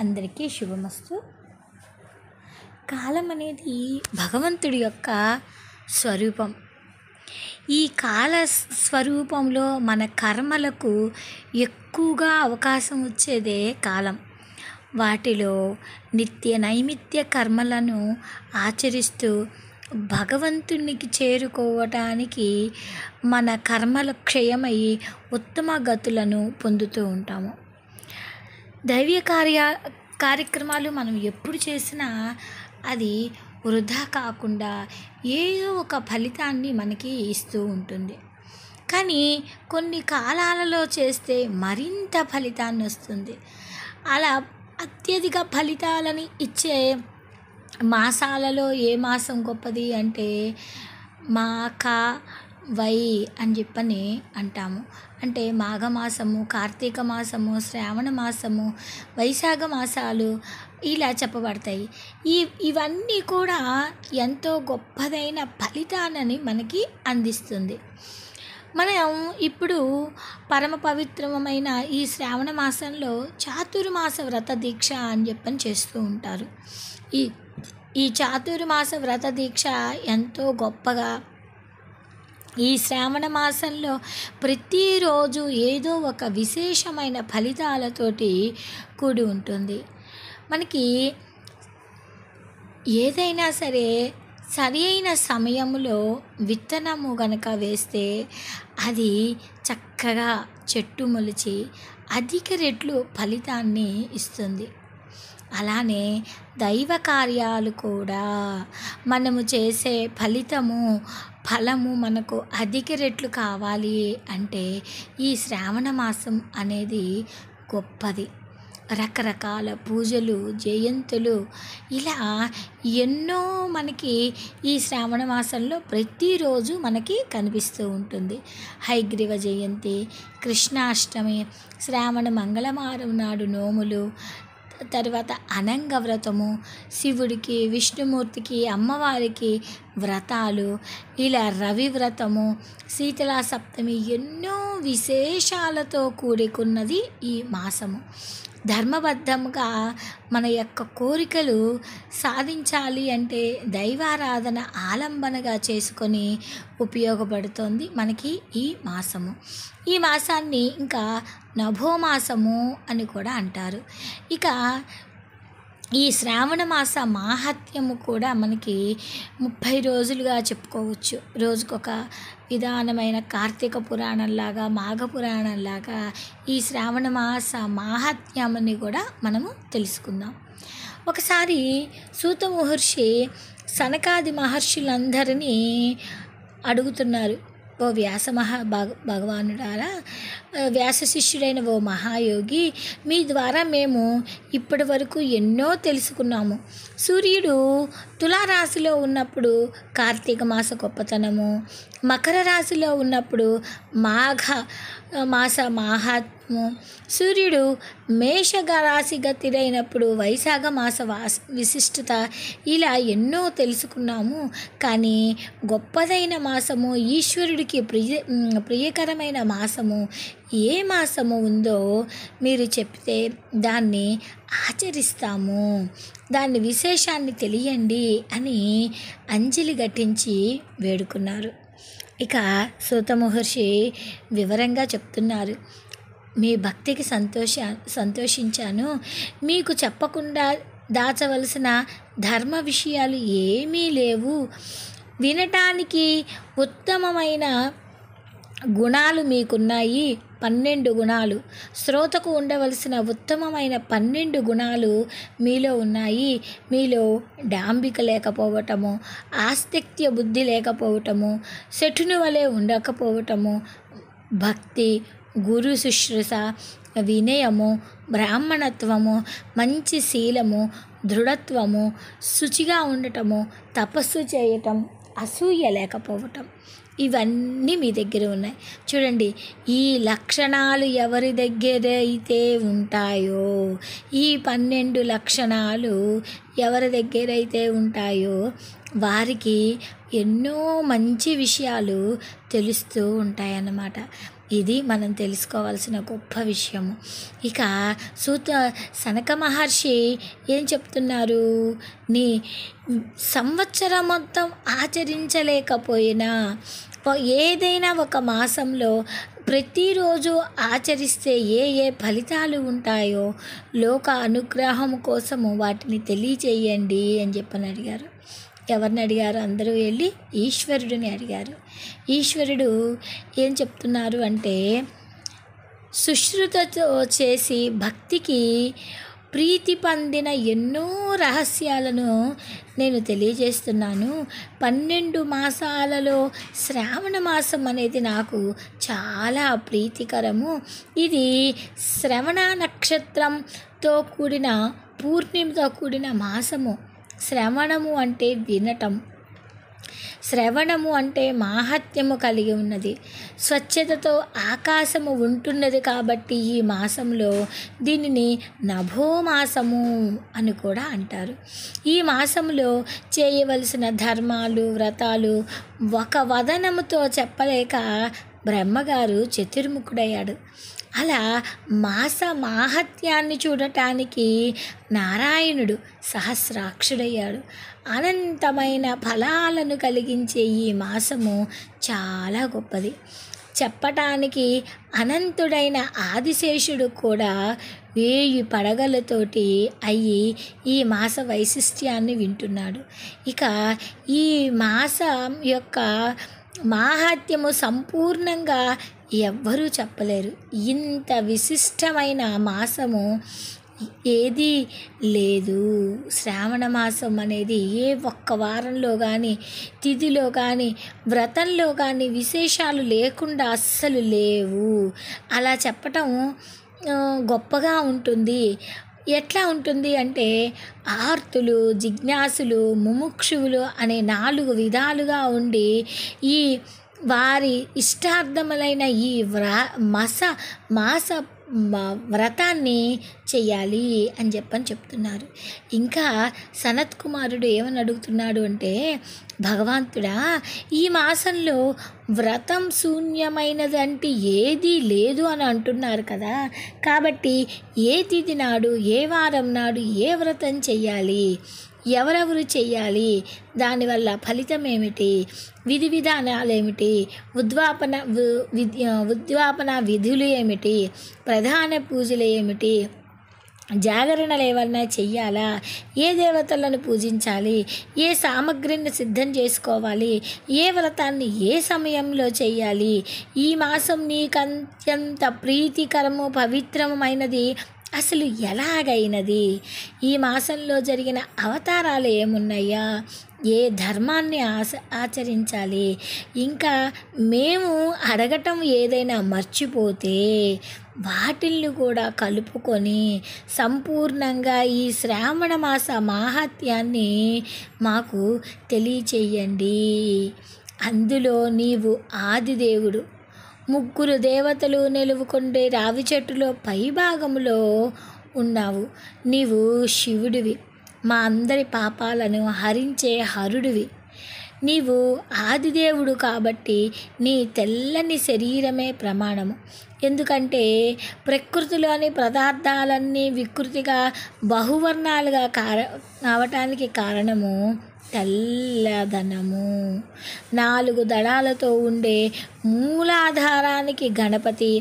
అందరికీ శుభమస్తు. కాలం అనేది భగవంతుడి యొక్క స్వరూపం. ఈ కాల స్వరూపంలో మన కర్మలకు ఎక్కువగా అవకాశం వచ్చేదే కాలం. వాటిలో నిత్య నైమిత్య కర్మలను ఆచరిస్తూ భగవంతునికి చేరుకోవటానికి మన కర్మల క్షయమై ఉత్తమ గతులను పొందుతూ ఉంటాము. దైవీయ కార్యక్రమాలు మనం ఎప్పుడు చేసినా అది వృధా కాకుండా ఏదో ఒక ఫలితాన్ని మనకి ఇస్తూ ఉంటుంది. కానీ కొన్ని కాలాలలో చేస్తే మరింత ఫలితాన్ని వస్తుంది. అలా అత్యధిక ఫలితాలని ఇచ్చే మాసాలలో ఏ మాసం గొప్పది అంటే మాఘ వై అని చెప్పని అంటాము. అంటే మాఘమాసము, కార్తీక మాసము, శ్రావణ మాసము, వైశాఖ మాసాలు ఇలా చెప్పబడతాయి. ఇవన్నీ కూడా ఎంతో గొప్పదైన ఫలితాన్ని మనకి అందిస్తుంది. మనం ఇప్పుడు పరమ పవిత్రమైన ఈ శ్రావణ మాసంలో చాతుర్మాస వ్రత దీక్ష అని చెప్పని చేస్తూ ఉంటారు. ఈ చాతుర్మాస వ్రత దీక్ష ఎంతో గొప్పగా ఈ శ్రావణ మాసంలో ప్రతిరోజు ఏదో ఒక విశేషమైన ఫలితాలతోటి కూడి ఉంటుంది. మనకి ఏదైనా సరే సరి అయిన సమయంలో విత్తనము గనక వేస్తే అది చక్కగా చెట్టు మొలిచి అధిక రెట్లు ఫలితాన్ని ఇస్తుంది. అలానే దైవ కార్యాలు కూడా మనము చేసే ఫలము మనకు అధిక రెట్లు కావాలి అంటే ఈ శ్రావణ మాసం అనేది గొప్పది. రకరకాల పూజలు, జయంతులు ఇలా ఎన్నో మనకి ఈ శ్రావణ మాసంలో ప్రతిరోజు మనకి కనిపిస్తూ ఉంటుంది. హయగ్రీవ జయంతి, కృష్ణాష్టమి, శ్రావణ మంగళవారం నాడు నోములు, తర్వాత అనంగ వ్రతము, శివుడికి, విష్ణుమూర్తికి, అమ్మవారికి వ్రతాలు, ఇలా రవి వ్రతము, శీతలా సప్తమి, ఎన్నో విశేషాలతో కూడుకున్నది ఈ మాసము. ధర్మబద్ధంగా మన యొక్క కోరికలు సాధించాలి అంటే దైవారాధన ఆలంబనగా చేసుకొని ఉపయోగపడుతోంది మనకి ఈ మాసము. ఈ మాసాన్ని ఇంకా నభోమాసము అని కూడా అంటారు. ఇక ఈ శ్రావణ మాస మాహాత్మ్యము కూడా మనకి 30 రోజులుగా చెప్పుకోవచ్చు. రోజుకొక విధానమైన కార్తీక పురాణంలాగా, మాఘ పురాణంలాగా ఈ శ్రావణ మాస మాహాత్మ్యాన్ని కూడా మనము తెలుసుకుందాం. ఒకసారి సూత మహర్షి సనకాది మహర్షులందరినీ అడుగుతున్నారు, ఓ వ్యాస భగవానుడారా, వ్యాస శిష్యుడైన ఓ మహాయోగి, మీ ద్వారా మేము ఇప్పటి వరకు ఎన్నో తెలుసుకున్నాము. సూర్యుడు తులారాశిలో ఉన్నప్పుడు కార్తీక మాస గొప్పతనము, మకర రాశిలో ఉన్నప్పుడు మాఘ మాస మాహాత్మ్యము, సూర్యుడు మేష రాశి గతిరైనప్పుడు వైశాఖ మాస విశిష్టత, ఇలా ఎన్నో తెలుసుకున్నాము. కానీ గొప్పదైన మాసము, ఈశ్వరుడికి ప్రియకరమైన మాసము ఏ మాసము ఉందో మీరు చెప్తే దాన్ని ఆచరిస్తాము, దాని విశేషాన్ని తెలియండి అని అంజలి ఘటించి వేడుకున్నారు. ఇక సూత మహర్షి వివరంగా చెప్తున్నారు, మీ భక్తికి సంతోషించాను. మీకు చెప్పకుండా దాచవలసిన ధర్మ విషయాలు ఏమీ లేవు. వినటానికి ఉత్తమమైన గుణాలు మీకున్నాయి, 12 గుణాలు. శ్రోతకు ఉండవలసిన ఉత్తమమైన 12 గుణాలు మీలో ఉన్నాయి. మీలో డాంబిక లేకపోవటము, ఆస్తిక్య బుద్ధి లేకపోవటము, శఠుని వలె ఉండకపోవటము, భక్తి, గురు శుశ్రూష, వినయము, బ్రాహ్మణత్వము, మంచి శీలము, దృఢత్వము, శుచిగా ఉండటము, తపస్సు చేయటం, అసూయ లేకపోవటం, ఇవన్నీ మీ దగ్గర ఉన్నాయి. చూడండి, ఈ లక్షణాలు ఎవరి దగ్గర అయితే ఉంటాయో, ఈ 12 లక్షణాలు ఎవరి దగ్గర అయితే ఉంటాయో వారికి ఎన్నో మంచి విషయాలు తెలుస్తూ ఉంటాయన్నమాట. ఇది మనం తెలుసుకోవాల్సిన గొప్ప విషయము. ఇక సనక మహర్షి ఏం చెప్తున్నారు? నీ సంవత్సరం మొత్తం ఆచరించలేకపోయినా ఏదైనా ఒక మాసంలో ప్రతిరోజు ఆచరిస్తే ఏ ఏ ఫలితాలు ఉంటాయో లోక అనుగ్రహం కోసము వాటిని తెలియచేయండి అని చెప్పని అడిగారు. ఎవరిని అడిగారు? అందరూ వెళ్ళి ఈశ్వరుడిని అడిగారు. ఈశ్వరుడు ఏం చెప్తున్నారు అంటే, సుశ్రుతతో చేసి భక్తికి ప్రీతి పొందిన ఎన్నో రహస్యాలను నేను తెలియజేస్తున్నాను. 12 మాసాలలో శ్రావణ మాసం అనేది నాకు చాలా ప్రీతికరము. ఇది శ్రవణ నక్షత్రంతో కూడిన పూర్ణిమతో కూడిన మాసము. శ్రవణము అంటే వినటం, శ్రవణము అంటే మాహాత్మ్యము కలిగి ఉన్నది. స్వచ్ఛతతో ఆకాశము ఉంటున్నది కాబట్టి ఈ మాసంలో దీనిని నభోమాసము అని కూడా అంటారు. ఈ మాసంలో చేయవలసిన ధర్మాలు, వ్రతాలు ఒక వదనముతో చెప్పలేక బ్రహ్మగారు చతుర్ముఖుడయ్యాడు. అలా మాస మాహాత్యాన్ని చూడటానికి నారాయణుడు సహస్రాక్షుడయ్యాడు. అనంతమైన ఫలాలను కలిగించే ఈ మాసము చాలా గొప్పది. చెప్పటానికి అనంతుడైన ఆదిశేషుడు కూడా 1000 పడగలతోటి అయ్యి ఈ మాస వైశిష్ట్యాన్ని వింటున్నాడు. ఇక ఈ మాసం యొక్క మాహాత్మ్యము సంపూర్ణంగా ఎవ్వరూ చెప్పలేరు. ఇంత విశిష్టమైన మాసము ఏదీ లేదు. శ్రావణ మాసం అనేది ఏ ఒక్క వారంలో కానీ, తిథిలో కానీ, వ్రతంలో కానీ విశేషాలు లేకుండా అస్సలు లేవు. అలా చెప్పటం గొప్పగా ఉంటుంది. ఎట్లా ఉంటుంది అంటే, ఆర్తులు, జిజ్ఞాసులు, ముముక్షువులు అనే 4 విధాలుగా ఉండి ఈ వారి ఇష్టార్థములైన ఈ మాస వ్రతాన్ని చెయ్యాలి అని చెప్తున్నారు. ఇంకా సనత్ కుమారుడు ఏమని అడుగుతున్నాడు అంటే, భగవంతుడా, ఈ మాసంలో వ్రతం శూన్యమైనదంటే ఏదీ లేదు అని అంటున్నారు కదా, కాబట్టి ఏ తిథి నాడు, ఏ వారం నాడు ఏ వ్రతం చెయ్యాలి, ఎవరెవరు చెయ్యాలి, దానివల్ల ఫలితం ఏమిటి, విధి విధానాలు ఏమిటి, ఉద్వాపన విధులు ఏమిటి, ప్రధాన పూజలు ఏమిటి, జాగరణలు ఏమన్నా చెయ్యాలా, ఏ దేవతలను పూజించాలి, ఏ సామగ్రిని సిద్ధం చేసుకోవాలి, ఏ వ్రతాన్ని ఏ సమయంలో చెయ్యాలి, ఈ మాసం నీకంత్యంత ప్రీతికరము పవిత్రమైనది అసలు ఎలాగైనది, ఈ మాసంలో జరిగిన అవతారాలు ఏమున్నాయా, ఏ ధర్మాన్ని ఆచరించాలి, ఇంకా మేము అడగటం ఏదైనా మర్చిపోతే వాటిల్ని కూడా కలుపుకొని సంపూర్ణంగా ఈ శ్రావణ మాస మాహాత్యాన్ని మాకు తెలియచేయండి. అందులో నీవు ఆదిదేవుడు, 3 దేవతలు నిలువుకొండే రావి చెట్టులో పైభాగంలో ఉన్నావు. నీవు శివుడివి, మా అందరి పాపాలను హరించే హరుడివి. నీవు ఆదిదేవుడు కాబట్టి నీ తెల్లని శరీరమే ప్రమాణము. ఎందుకంటే ప్రకృతిలోని పదార్థాలన్నీ వికృతిగా బహువర్ణాలుగా కావటానికి కారణము తెల్లదనము. 4 దళాలతో ఉండే మూలాధారానికి గణపతి,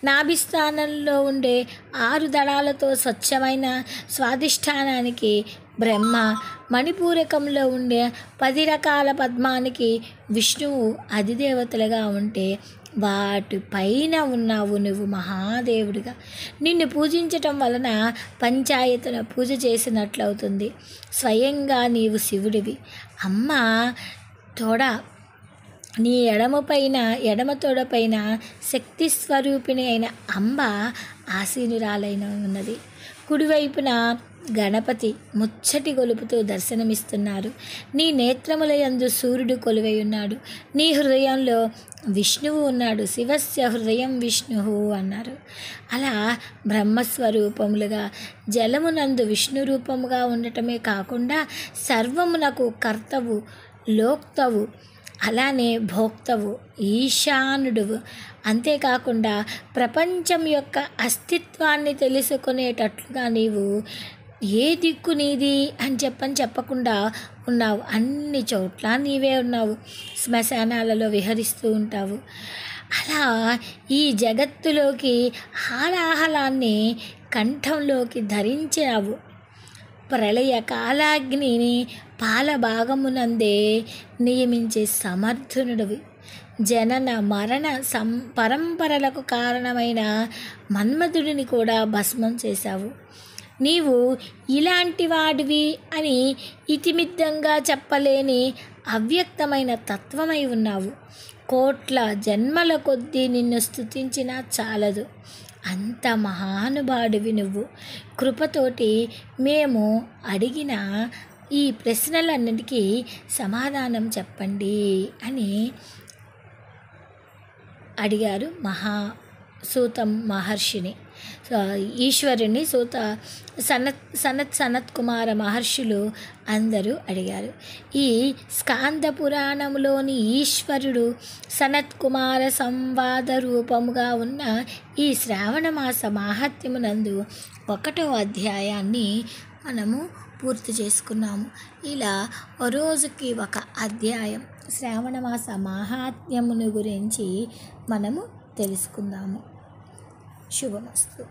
నాభిస్థానంలో ఉండే 6 దళాలతో స్వచ్ఛమైన స్వాధిష్టానానికి బ్రహ్మ, మణిపూరకంలో ఉండే 10 రకాల పద్మానికి విష్ణువు అధిదేవతలుగా ఉంటే వాటి పైన ఉన్నావు నువ్వు మహాదేవుడిగా. నిన్ను పూజించటం వలన పంచాయతన పూజ చేసినట్లవుతుంది. స్వయంగా నీవు శివుడివి. అమ్మ తోడ నీ ఎడమ తోడపైన శక్తి స్వరూపిణి అయిన అంబ ఆసీనురాలైన ఉన్నది. కుడివైపున గణపతి ముచ్చటి గొలుపుతూ దర్శనమిస్తున్నారు. నీ నేత్రముల యందు సూర్యుడు కొలువై ఉన్నాడు. నీ హృదయంలో విష్ణువు ఉన్నాడు. శివస్య హృదయం విష్ణువు అన్నారు. అలా బ్రహ్మస్వరూపములుగా జలమునందు విష్ణు రూపముగా ఉండటమే కాకుండా సర్వమునకు కర్తవు, లోక్తవు, అలానే భోక్తవు, ఈశానుడువు. అంతేకాకుండా ప్రపంచం యొక్క అస్తిత్వాన్ని తెలుసుకునేటట్లుగా నీవు ఏ దిక్కు నీది అని చెప్పకుండా ఉన్నావు. అన్ని చోట్ల నీవే ఉన్నావు. శ్మశానాలలో విహరిస్తూ ఉంటావు. అలా ఈ జగత్తులోకి హాలాహలాన్ని కంఠంలోకి ధరించావు. ప్రళయ కాలాగ్నిని పాలభాగమునందే నియమించే సమర్థునుడివి. జనన మరణ పరంపరలకు కారణమైన మన్మధుడిని కూడా భస్మం చేశావు. నీవు ఇలాంటి వాడివి అని ఇతిమిద్దంగా చెప్పలేని అవ్యక్తమైన తత్వమై ఉన్నావు. కోట్ల జన్మల కొద్దీ నిన్ను స్తుతించినా చాలదు. అంత మహానుభావుడివి నువ్వు. కృపతోటి మేము అడిగిన ఈ ప్రశ్నలన్నిటికీ సమాధానం చెప్పండి అని అడిగారు సూతం మహర్షిని. ఈశ్వరుని సనత్ కుమార మహర్షులు అందరూ అడిగారు. ఈ స్కాంద పురాణంలోని ఈశ్వరుడు సనత్ కుమార సంవాద రూపముగా ఉన్న ఈ శ్రావణ మాస మాహాత్మ్యమునందు 1వ అధ్యాయాన్ని మనము పూర్తి చేసుకున్నాము. ఇలా రోజుకి ఒక అధ్యాయం శ్రావణ మాస మాహాత్మ్యమును గురించి మనము తెలుసుకుందాము. శుభమస్తు.